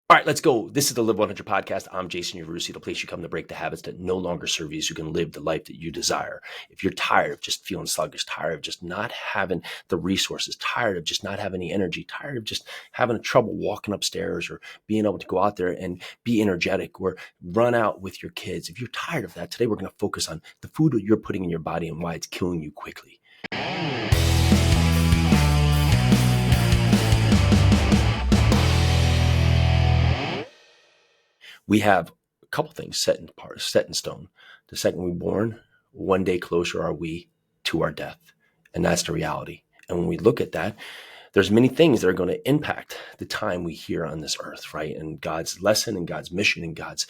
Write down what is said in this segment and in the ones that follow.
All right, let's go. This is the Live 100 podcast. I'm Jason Yarusi, the place you come to break the habits that no longer serve you so you can live the life that you desire. If you're tired of just feeling sluggish, tired of just not having the resources, tired of just not having the energy, tired of just having trouble walking upstairs or being able to go out there and be energetic or run out with your kids, if you're tired of that, today we're going to focus on the food that you're putting in your body and why it's killing you quickly. We have a couple things set in stone. The second we're born, one day closer are we to our death. And that's the reality. And when we look at that, there's many things that are going to impact the time we here on this earth, right? And God's lesson and God's mission and God's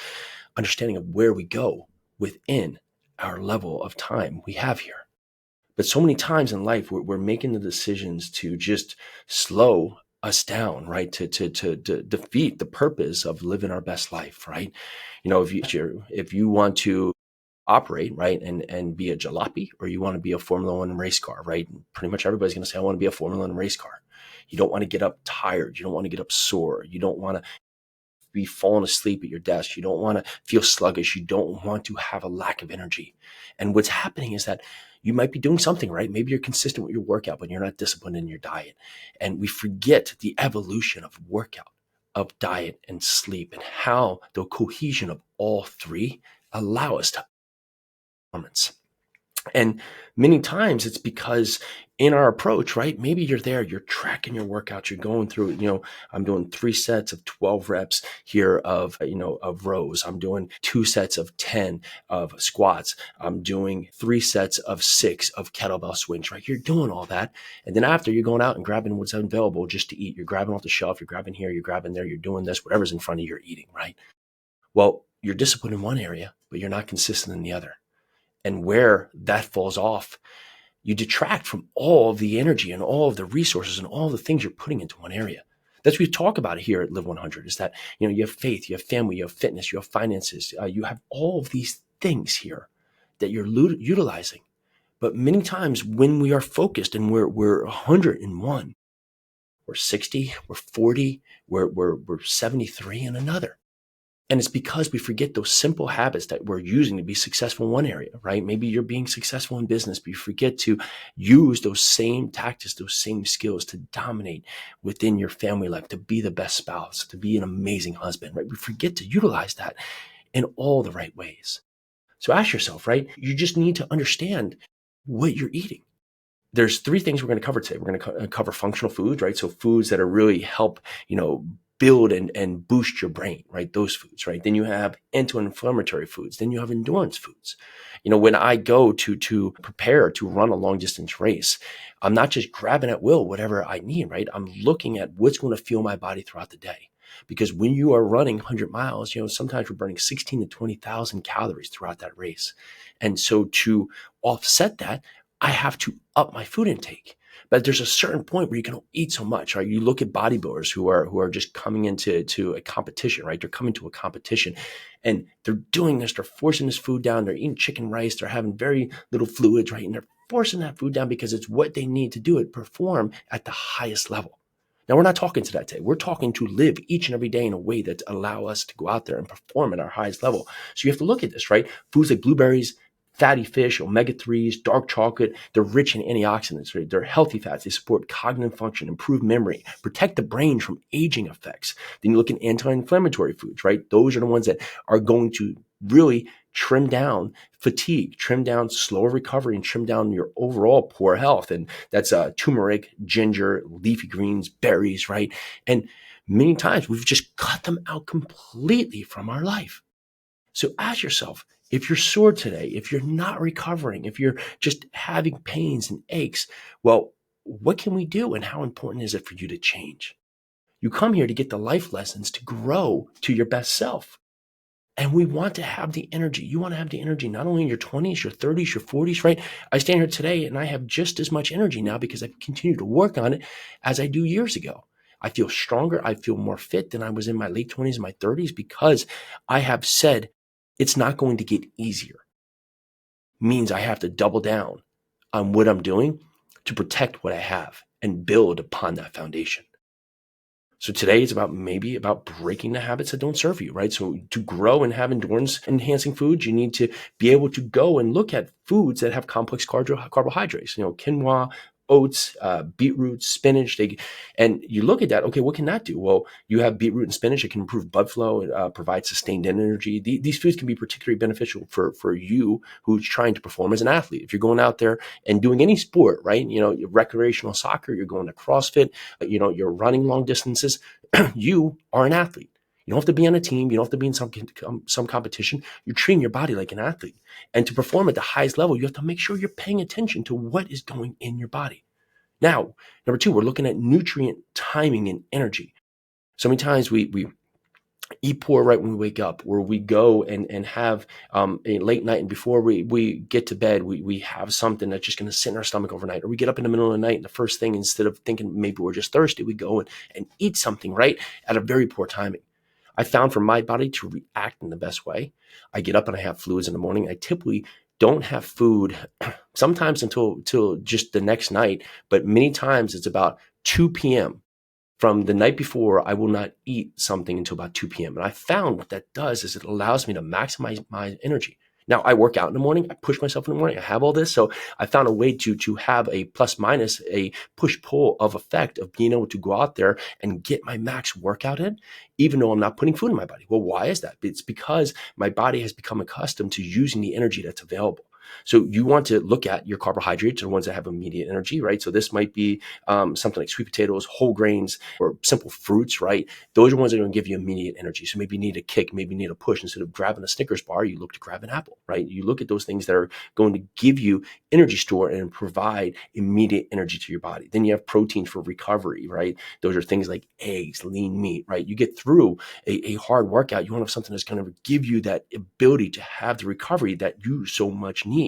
understanding of where we go within our level of time we have here. But so many times in life, we're making the decisions to just slow us down, right? To defeat the purpose of living our best life, right? You know, if you want to operate, right, and be a jalopy, or you want to be a Formula One race car, right? Pretty much everybody's going to say, I want to be a Formula One race car. You don't want to get up tired. You don't want to get up sore. You don't want to be falling asleep at your desk. You don't want to feel sluggish. You don't want to have a lack of energy. And what's happening is that you might be doing something right. Maybe you're consistent with your workout, but you're not disciplined in your diet. And we forget the evolution of workout, of diet and sleep, and how the cohesion of all three allow us to performance. And many times it's because in our approach, right? Maybe you're there, you're tracking your workouts, you're going through, I'm doing 3 sets of 12 reps here of rows. I'm doing 2 sets of 10 of squats. I'm doing 3 sets of 6 of kettlebell swings, right? You're doing all that. And then after, you're going out and grabbing what's available just to eat. You're grabbing off the shelf, you're grabbing here, you're grabbing there, you're doing this, whatever's in front of you, you're eating, right? Well, you're disciplined in one area, but you're not consistent in the other. And where that falls off, you detract from all of the energy and all of the resources and all the things you're putting into one area. That's what we talk about here at Live 100, is that, you have faith, you have family, you have fitness, you have finances, you have all of these things here that you're utilizing. But many times when we are focused and we're 101, we're 60, we're 40, we're 73 in another. And it's because we forget those simple habits that we're using to be successful in one area, right? Maybe you're being successful in business, but you forget to use those same tactics, those same skills to dominate within your family life, to be the best spouse, to be an amazing husband, right? We forget to utilize that in all the right ways. So ask yourself, right? You just need to understand what you're eating. There's 3 things we're going to cover today. We're going to cover functional foods, right? So foods that are really help, build and boost your brain, right? Those foods, right? Then you have anti-inflammatory foods. Then you have endurance foods. When I go to prepare to run a long distance race, I'm not just grabbing at will whatever I need, right? I'm looking at what's going to fuel my body throughout the day. Because when you are running 100 miles, sometimes we're burning 16 to 20,000 calories throughout that race. And so to offset that, I have to up my food intake. But there's a certain point where you can eat so much, right? You look at bodybuilders who are just coming into a competition, right? They're coming to a competition and they're doing this. They're forcing this food down. They're eating chicken rice. They're having very little fluids, right? And they're forcing that food down because it's what they need to do it, perform at the highest level. Now, we're not talking to that today. We're talking to live each and every day in a way that allow us to go out there and perform at our highest level. So you have to look at this, right? Foods like blueberries, fatty fish, omega-3s, dark chocolate, they're rich in antioxidants, right? They're healthy fats. They support cognitive function, improve memory, protect the brain from aging effects. Then you look at anti-inflammatory foods, right? Those are the ones that are going to really trim down fatigue, trim down slower recovery, and trim down your overall poor health. And that's turmeric, ginger, leafy greens, berries, right? And many times we've just cut them out completely from our life. So ask yourself, if you're sore today, if you're not recovering, if you're just having pains and aches, well, what can we do and how important is it for you to change? You come here to get the life lessons to grow to your best self. And we want to have the energy. You want to have the energy not only in your 20s, your 30s, your 40s, right? I stand here today and I have just as much energy now because I've continued to work on it as I do years ago. I feel stronger. I feel more fit than I was in my late 20s and my 30s because I have said it's not going to get easier. Means I have to double down on what I'm doing to protect what I have and build upon that foundation. So today it's maybe about breaking the habits that don't serve you, right? So to grow and have endurance enhancing foods, you need to be able to go and look at foods that have complex carbohydrates, quinoa, oats, beetroot, spinach. And you look at that, okay, what can that do? Well, you have beetroot and spinach. It can improve blood flow, provide sustained energy. These foods can be particularly beneficial for you who's trying to perform as an athlete. If you're going out there and doing any sport, right? Recreational soccer, you're going to CrossFit, you're running long distances, you are an athlete. You don't have to be on a team. You don't have to be in some competition. You're treating your body like an athlete. And to perform at the highest level, you have to make sure you're paying attention to what is going in your body. Now, number two, we're looking at nutrient timing and energy. So many times we eat poor right when we wake up, or we go and have a late night, and before we get to bed, we have something that's just going to sit in our stomach overnight, or we get up in the middle of the night and the first thing, instead of thinking maybe we're just thirsty, we go and eat something right at a very poor timing. I found for my body to react in the best way, I get up and I have fluids in the morning. I typically don't have food sometimes until just the next night, but many times it's about 2 p.m. From the night before, I will not eat something until about 2 p.m. And I found what that does is it allows me to maximize my energy. Now, I work out in the morning. I push myself in the morning. I have all this. So I found a way to have a plus minus, a push-pull of effect of being able to go out there and get my max workout in, even though I'm not putting food in my body. Well, why is that? It's because my body has become accustomed to using the energy that's available. So you want to look at your carbohydrates, the ones that have immediate energy, right? So this might be something like sweet potatoes, whole grains, or simple fruits, right? Those are ones that are going to give you immediate energy. So maybe you need a kick, maybe you need a push. Instead of grabbing a Snickers bar, you look to grab an apple, right? You look at those things that are going to give you energy store and provide immediate energy to your body. Then you have proteins for recovery, right? Those are things like eggs, lean meat, right? You get through a hard workout, you want to have something that's going to give you that ability to have the recovery that you so much need.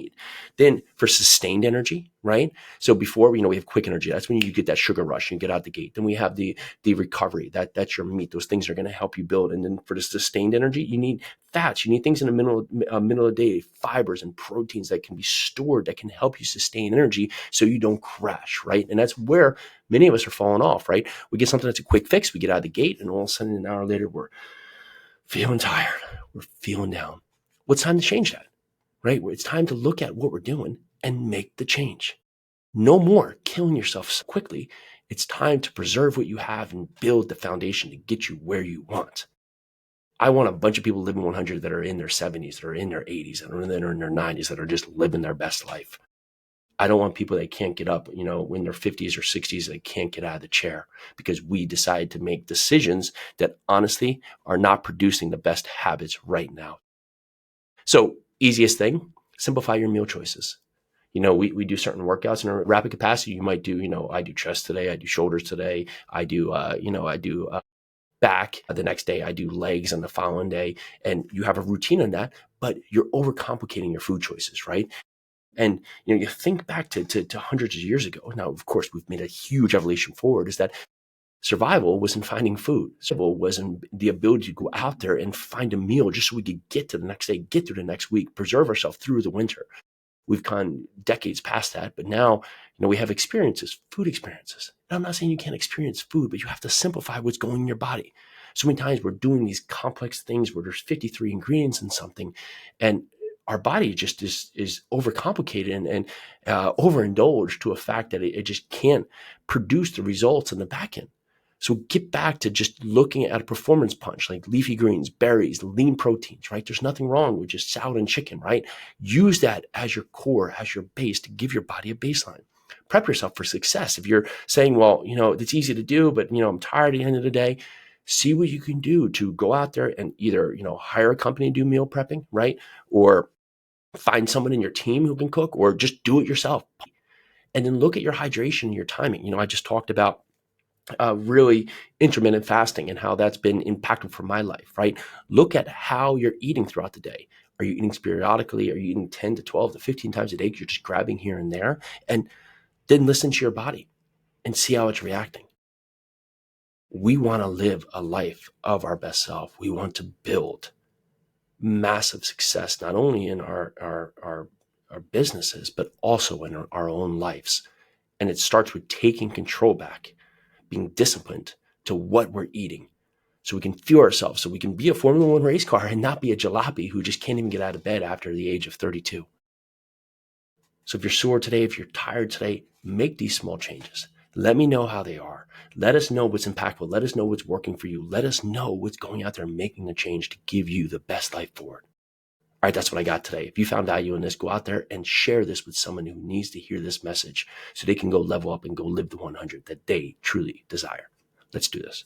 Then for sustained energy, right? So before, we have quick energy. That's when you get that sugar rush and you get out the gate. Then we have the recovery. That's your meat. Those things are going to help you build. And then for the sustained energy, you need fats. You need things in the middle of the day, fibers and proteins that can be stored, that can help you sustain energy so you don't crash, right? And that's where many of us are falling off, right? We get something that's a quick fix. We get out of the gate, and all of a sudden, an hour later, we're feeling tired. We're feeling down. Well, it's time to change that, right? It's time to look at what we're doing and make the change. No more killing yourself so quickly. It's time to preserve what you have and build the foundation to get you where you want. I want a bunch of people living 100 that are in their 70s, that are in their 80s, that are in their 90s, that are just living their best life. I don't want people that can't get up, in their 50s or 60s, that can't get out of the chair because we decide to make decisions that honestly are not producing the best habits right now. So easiest thing, simplify your meal choices. We do certain workouts in a rapid capacity. You might do, I do chest today, I do shoulders today, I do, back the next day, I do legs on the following day, and you have a routine on that, but you're overcomplicating your food choices, right? And you think back to hundreds of years ago. Now, of course, we've made a huge evolution forward. Is that survival was in finding food. Survival was in the ability to go out there and find a meal just so we could get to the next day, get through the next week, preserve ourselves through the winter. We've gone decades past that, but now, we have experiences, food experiences. And I'm not saying you can't experience food, but you have to simplify what's going in your body. So many times we're doing these complex things where there's 53 ingredients in something, and our body just is overcomplicated and overindulged to a fact that it just can't produce the results in the back end. So get back to just looking at a performance punch like leafy greens, berries, lean proteins, right? There's nothing wrong with just salad and chicken, right? Use that as your core, as your base to give your body a baseline. Prep yourself for success. If you're saying, well, it's easy to do, but, I'm tired at the end of the day, see what you can do to go out there and either, hire a company to do meal prepping, right? Or find someone in your team who can cook, or just do it yourself. And then look at your hydration and your timing. I just talked about really intermittent fasting and how that's been impactful for my life, right? Look at how you're eating throughout the day. Are you eating periodically? Are you eating 10 to 12 to 15 times a day? You're just grabbing here and there. And then listen to your body and see how it's reacting. We want to live a life of our best self. We want to build massive success, not only in our businesses, but also in our own lives. And it starts with taking control back, being disciplined, to what we're eating so we can fuel ourselves, so we can be a Formula One race car and not be a jalopy who just can't even get out of bed after the age of 32. So if you're sore today, if you're tired today, make these small changes. Let me know how they are. Let us know what's impactful. Let us know what's working for you. Let us know what's going out there and making the change to give you the best life forward. All right, that's what I got today. If you found value in this, go out there and share this with someone who needs to hear this message so they can go level up and go live the 100 that they truly desire. Let's do this.